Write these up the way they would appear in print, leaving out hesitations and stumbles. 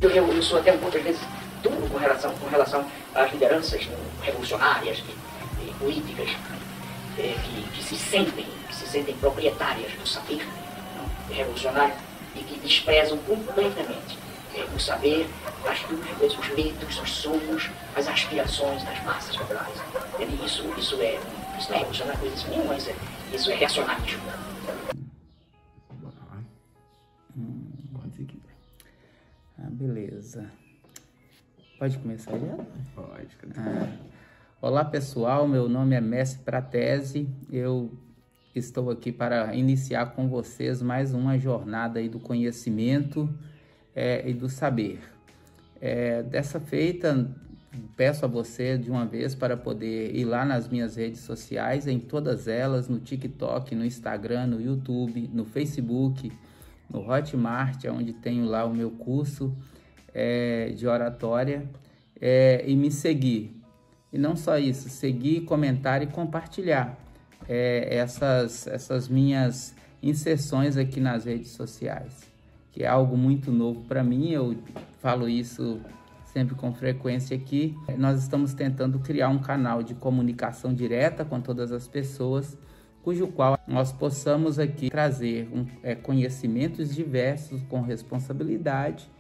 Eu sou até um pouco, às vezes, duro com relação às lideranças revolucionárias e políticas que se sentem proprietárias do saber revolucionário e que desprezam completamente o saber, as dúvidas, os medos, os sonhos, as aspirações das massas populares. Isso é revolucionário, coisa assim nenhuma, isso é reacionarismo. Beleza. Pode começar já? Pode. Olá pessoal, meu nome é Mestre Pratese. Eu estou aqui para iniciar com vocês mais uma jornada aí do conhecimento e do saber. Dessa feita, peço a você de uma vez para poder ir lá nas minhas redes sociais, em todas elas, no TikTok, no Instagram, no YouTube, no Facebook, no Hotmart, onde tenho lá o meu curso de oratória, e me seguir. E não só isso, seguir, comentar e compartilhar essas minhas inserções aqui nas redes sociais, que é algo muito novo para mim. Eu falo isso sempre com frequência aqui. Nós estamos tentando criar um canal de comunicação direta com todas as pessoas, cujo qual nós possamos aqui trazer conhecimentos diversos com responsabilidade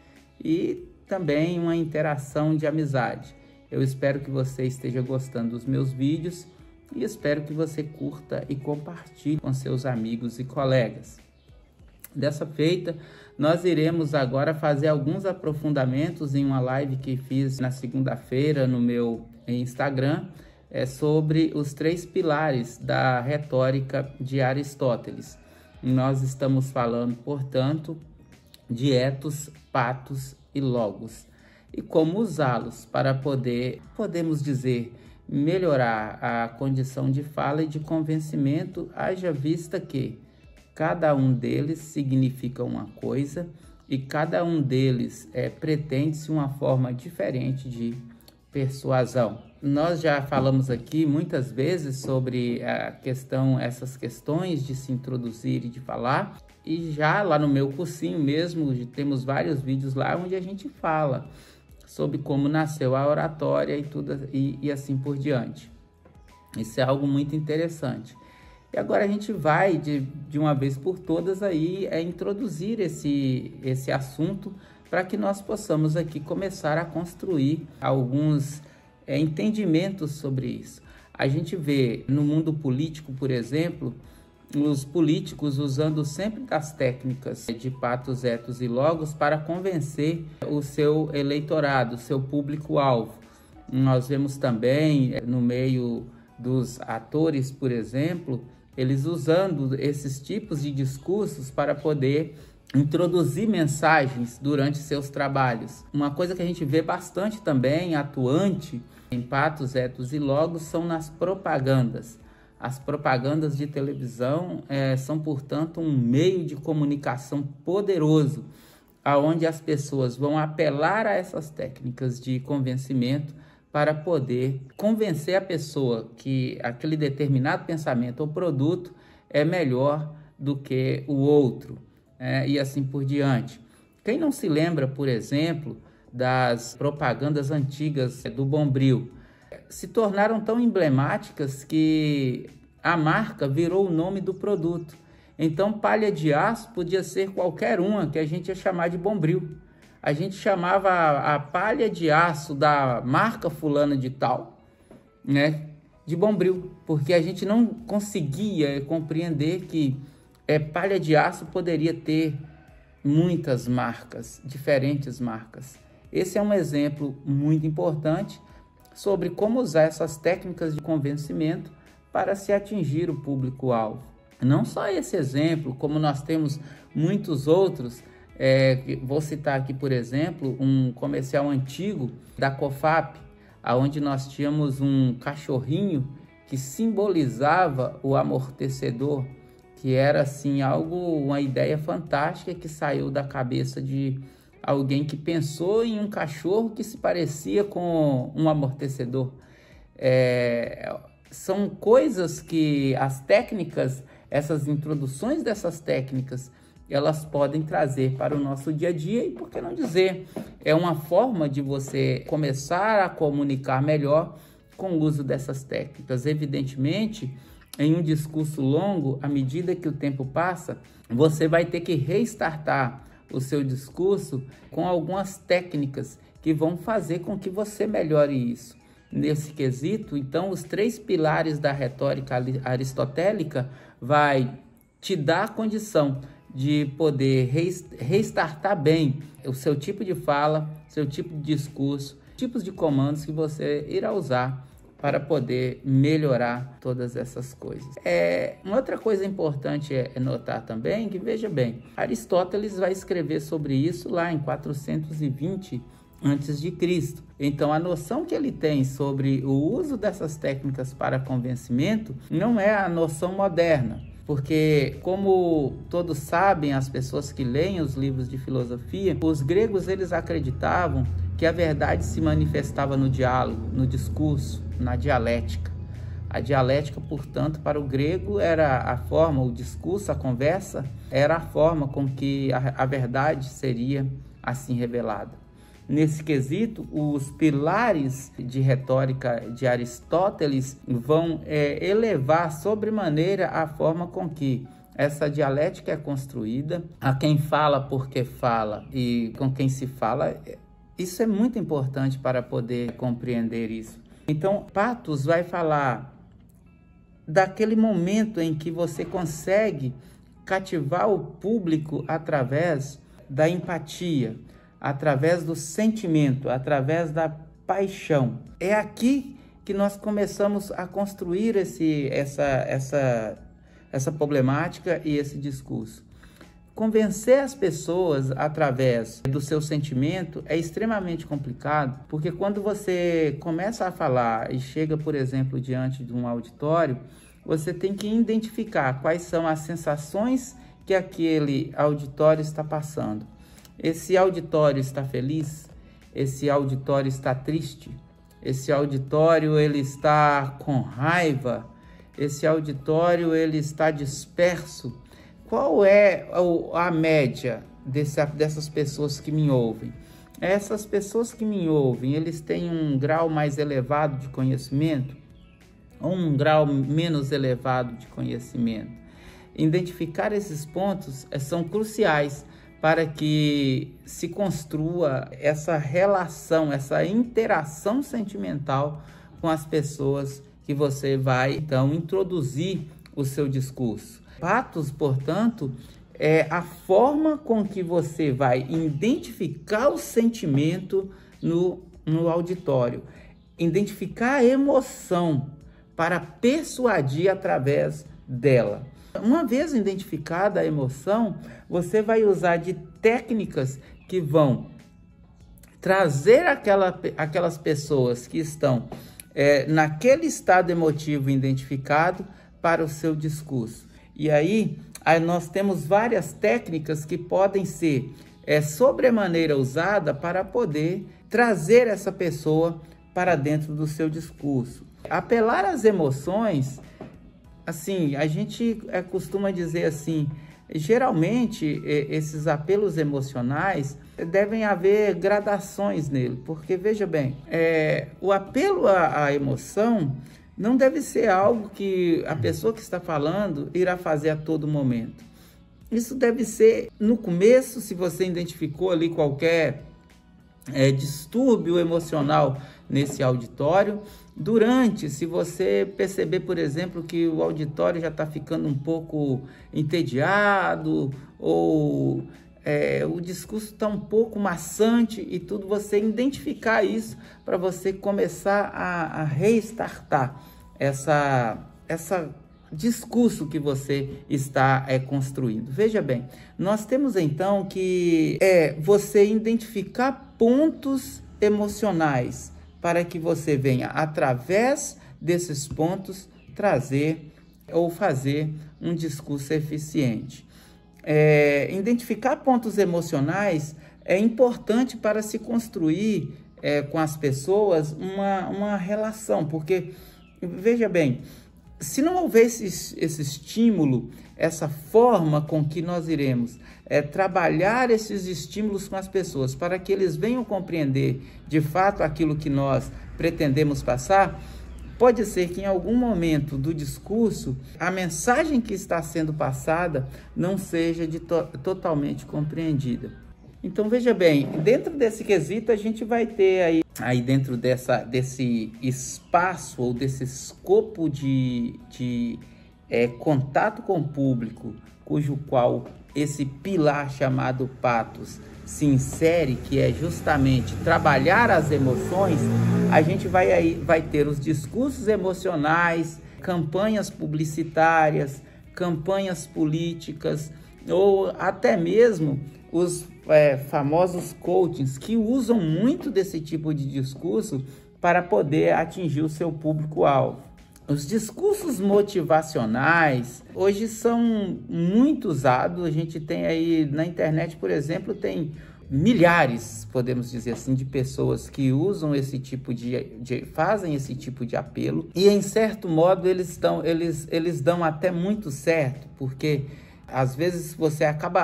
e também uma interação de amizade. Eu espero que você esteja gostando dos meus vídeos e espero que você curta e compartilhe com seus amigos e colegas. Dessa feita, nós iremos agora fazer alguns aprofundamentos em uma live que fiz na segunda-feira no meu Instagram, sobre os 3 pilares da retórica de Aristóteles. Nós estamos falando, portanto, de ethos, pathos e logos, e como usá-los para podemos dizer, melhorar a condição de fala e de convencimento, haja vista que cada um deles significa uma coisa e cada um deles pretende-se uma forma diferente de persuasão. Nós já falamos aqui muitas vezes sobre essas questões de se introduzir e de falar, e já lá no meu cursinho mesmo, temos vários vídeos lá onde a gente fala sobre como nasceu a oratória e tudo e assim por diante. Isso é algo muito interessante. E agora a gente vai de uma vez por todas aí introduzir esse assunto para que nós possamos aqui começar a construir alguns entendimentos sobre isso. A gente vê no mundo político, por exemplo, os políticos usando sempre das técnicas de pathos, ethos e logos para convencer o seu eleitorado, o seu público-alvo. Nós vemos também no meio dos atores, por exemplo, eles usando esses tipos de discursos para poder introduzir mensagens durante seus trabalhos. Uma coisa que a gente vê bastante também atuante em pathos, ethos e logos são nas propagandas. As propagandas de televisão são, portanto, um meio de comunicação poderoso, aonde as pessoas vão apelar a essas técnicas de convencimento para poder convencer a pessoa que aquele determinado pensamento ou produto é melhor do que o outro, e assim por diante. Quem não se lembra, por exemplo, das propagandas antigas do Bombril, se tornaram tão emblemáticas que a marca virou o nome do produto. Então, palha de aço podia ser qualquer uma que a gente ia chamar de Bombril. A gente chamava a palha de aço da marca fulana de tal, de Bombril, porque a gente não conseguia compreender que palha de aço poderia ter muitas marcas, diferentes marcas. Esse é um exemplo muito importante sobre como usar essas técnicas de convencimento para se atingir o público-alvo. Não só esse exemplo, como nós temos muitos outros. Vou citar aqui, por exemplo, um comercial antigo da Cofap, onde nós tínhamos um cachorrinho que simbolizava o amortecedor, que era assim uma ideia fantástica que saiu da cabeça de alguém que pensou em um cachorro que se parecia com um amortecedor. São coisas que as técnicas, essas introduções dessas técnicas elas podem trazer para o nosso dia a dia e, por que não dizer, é uma forma de você começar a comunicar melhor com o uso dessas técnicas. Evidentemente, em um discurso longo, à medida que o tempo passa, você vai ter que restartar o seu discurso com algumas técnicas que vão fazer com que você melhore isso. Nesse quesito, então, os 3 pilares da retórica aristotélica vai te dar a condição de poder restartar bem o seu tipo de fala, seu tipo de discurso, tipos de comandos que você irá usar para poder melhorar todas essas coisas. Uma outra coisa importante é notar também que, veja bem, Aristóteles vai escrever sobre isso lá em 420 a.C. Então, a noção que ele tem sobre o uso dessas técnicas para convencimento não é a noção moderna, porque, como todos sabem, as pessoas que leem os livros de filosofia, os gregos eles acreditavam que a verdade se manifestava no diálogo, no discurso, na dialética. A dialética, portanto, para o grego era a forma, o discurso, a conversa, era a forma com que a verdade seria assim revelada. Nesse quesito, os pilares de retórica de Aristóteles vão elevar sobremaneira a forma com que essa dialética é construída, a quem fala porque fala e com quem se fala. Isso é muito importante para poder compreender isso. Então, Patos vai falar daquele momento em que você consegue cativar o público através da empatia, através do sentimento, através da paixão. É aqui que nós começamos a construir essa problemática e esse discurso. Convencer as pessoas através do seu sentimento é extremamente complicado, porque quando você começa a falar e chega, por exemplo, diante de um auditório, você tem que identificar quais são as sensações que aquele auditório está passando. Esse auditório está feliz? Esse auditório está triste? Esse auditório ele está com raiva? Esse auditório ele está disperso? Qual é a média dessas pessoas que me ouvem? Essas pessoas que me ouvem, eles têm um grau mais elevado de conhecimento ou um grau menos elevado de conhecimento? Identificar esses pontos são cruciais para que se construa essa relação, essa interação sentimental com as pessoas que você vai, então, introduzir o seu discurso. Patos, portanto, é a forma com que você vai identificar o sentimento no auditório, identificar a emoção para persuadir através dela. Uma vez identificada a emoção, você vai usar de técnicas que vão trazer aquelas pessoas que estão naquele estado emotivo identificado para o seu discurso. E aí nós temos várias técnicas que podem ser sobremaneira usada para poder trazer essa pessoa para dentro do seu discurso. Apelar às emoções, assim, a gente costuma dizer assim, geralmente esses apelos emocionais devem haver gradações nele, porque veja bem, o apelo à emoção não deve ser algo que a pessoa que está falando irá fazer a todo momento. Isso deve ser no começo, se você identificou ali qualquer distúrbio emocional nesse auditório. Durante, se você perceber, por exemplo, que o auditório já está ficando um pouco entediado ou o discurso está um pouco maçante e tudo, você identificar isso para você começar a restartar essa discurso que você está construindo. Veja bem, nós temos então que você identificar pontos emocionais para que você venha, através desses pontos, trazer ou fazer um discurso eficiente. Identificar pontos emocionais é importante para se construir com as pessoas uma relação, porque, veja bem, Se não houver esse estímulo, essa forma com que nós iremos trabalhar esses estímulos com as pessoas, para que eles venham compreender de fato aquilo que nós pretendemos passar, pode ser que em algum momento do discurso, a mensagem que está sendo passada não seja totalmente compreendida. Então, veja bem, dentro desse quesito, a gente vai ter aí dentro desse espaço ou desse escopo de contato com o público, cujo qual esse pilar chamado patos se insere, que é justamente trabalhar as emoções, a gente vai ter os discursos emocionais, campanhas publicitárias, campanhas políticas, ou até mesmo os famosos coachings, que usam muito desse tipo de discurso para poder atingir o seu público-alvo. Os discursos motivacionais hoje são muito usados. A gente tem aí na internet, por exemplo, tem milhares, podemos dizer assim, de pessoas que usam esse tipo fazem esse tipo de apelo, e em certo modo eles dão até muito certo, porque às vezes você acaba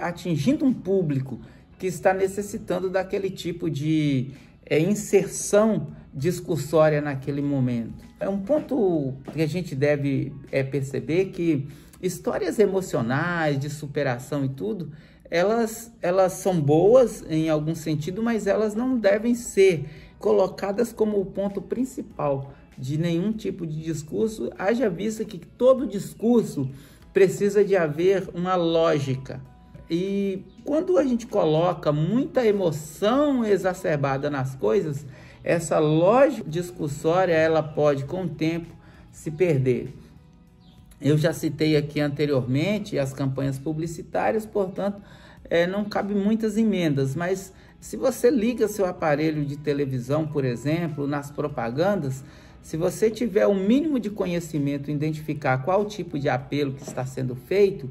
atingindo um público que está necessitando daquele tipo de inserção discursória naquele momento. É um ponto que a gente deve perceber que histórias emocionais, de superação e tudo, elas são boas em algum sentido, mas elas não devem ser colocadas como o ponto principal de nenhum tipo de discurso, haja vista que todo discurso precisa de haver uma lógica. E quando a gente coloca muita emoção exacerbada nas coisas, essa lógica discursória, ela pode, com o tempo, se perder. Eu já citei aqui anteriormente as campanhas publicitárias, portanto, não cabe muitas emendas, mas se você liga seu aparelho de televisão, por exemplo, nas propagandas, se você tiver o mínimo de conhecimento, identificar qual tipo de apelo que está sendo feito,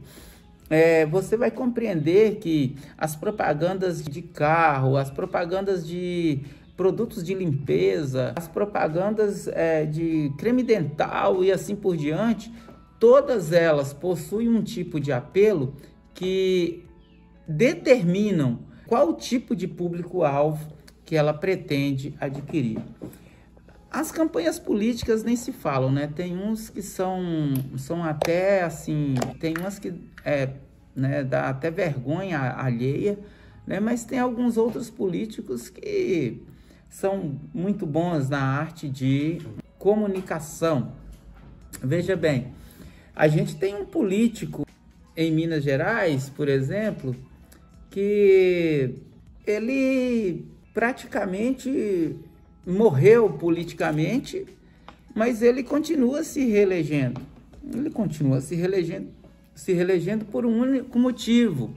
você vai compreender que as propagandas de carro, as propagandas de produtos de limpeza, as propagandas de creme dental e assim por diante, todas elas possuem um tipo de apelo que determinam qual tipo de público-alvo que ela pretende adquirir. As campanhas políticas nem se falam, né? Tem uns que são até assim, tem umas que dá até vergonha alheia, né? Mas tem alguns outros políticos que são muito bons na arte de comunicação. Veja bem, a gente tem um político em Minas Gerais, por exemplo, que ele praticamente morreu politicamente, mas ele continua se reelegendo. Ele continua se reelegendo por um único motivo.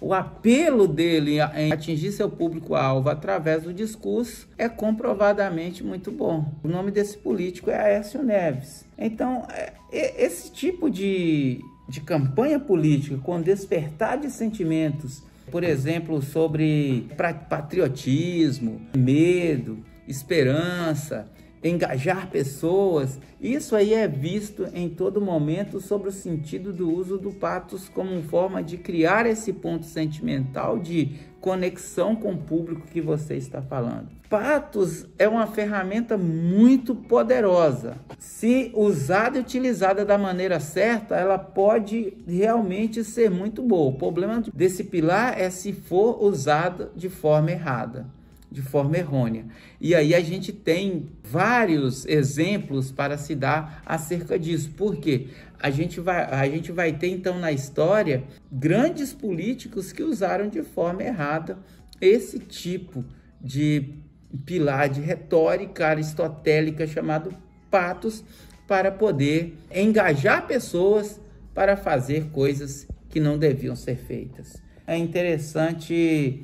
O apelo dele em atingir seu público-alvo através do discurso é comprovadamente muito bom. O nome desse político é Aécio Neves. Então, esse tipo de campanha política com despertar de sentimentos, por exemplo, sobre patriotismo, medo, esperança, engajar pessoas, isso aí é visto em todo momento sobre o sentido do uso do patos como forma de criar esse ponto sentimental de conexão com o público que você está falando. Patos é uma ferramenta muito poderosa. Se usada e utilizada da maneira certa, ela pode realmente ser muito boa. O problema desse pilar é se for usada de forma errada, de forma errônea. E aí a gente tem vários exemplos para se dar acerca disso. Por quê? A gente vai ter então na história grandes políticos que usaram de forma errada esse tipo de pilar de retórica aristotélica chamado patos para poder engajar pessoas para fazer coisas que não deviam ser feitas. É interessante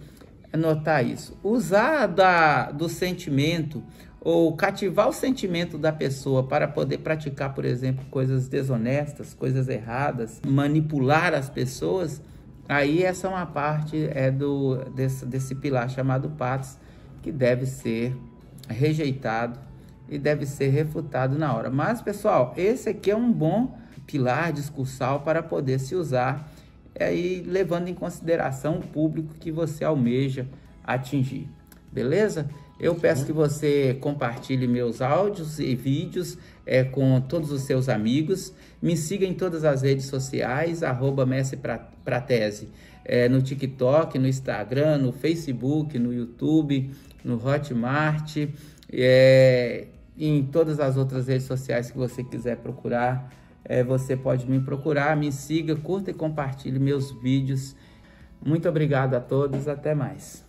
notar isso. Usar do sentimento ou cativar o sentimento da pessoa para poder praticar, por exemplo, coisas desonestas, coisas erradas, manipular as pessoas, aí essa é uma parte desse pilar chamado patos que deve ser rejeitado e deve ser refutado na hora. Mas, pessoal, esse aqui é um bom pilar discursal para poder se usar, aí levando em consideração o público que você almeja atingir. Beleza? Eu peço que você compartilhe meus áudios e vídeos com todos os seus amigos. Me siga em todas as redes sociais, @MessePratese, no TikTok, no Instagram, no Facebook, no YouTube, no Hotmart, em todas as outras redes sociais que você quiser procurar. Você pode me procurar, me siga, curta e compartilhe meus vídeos. Muito obrigado a todos, até mais.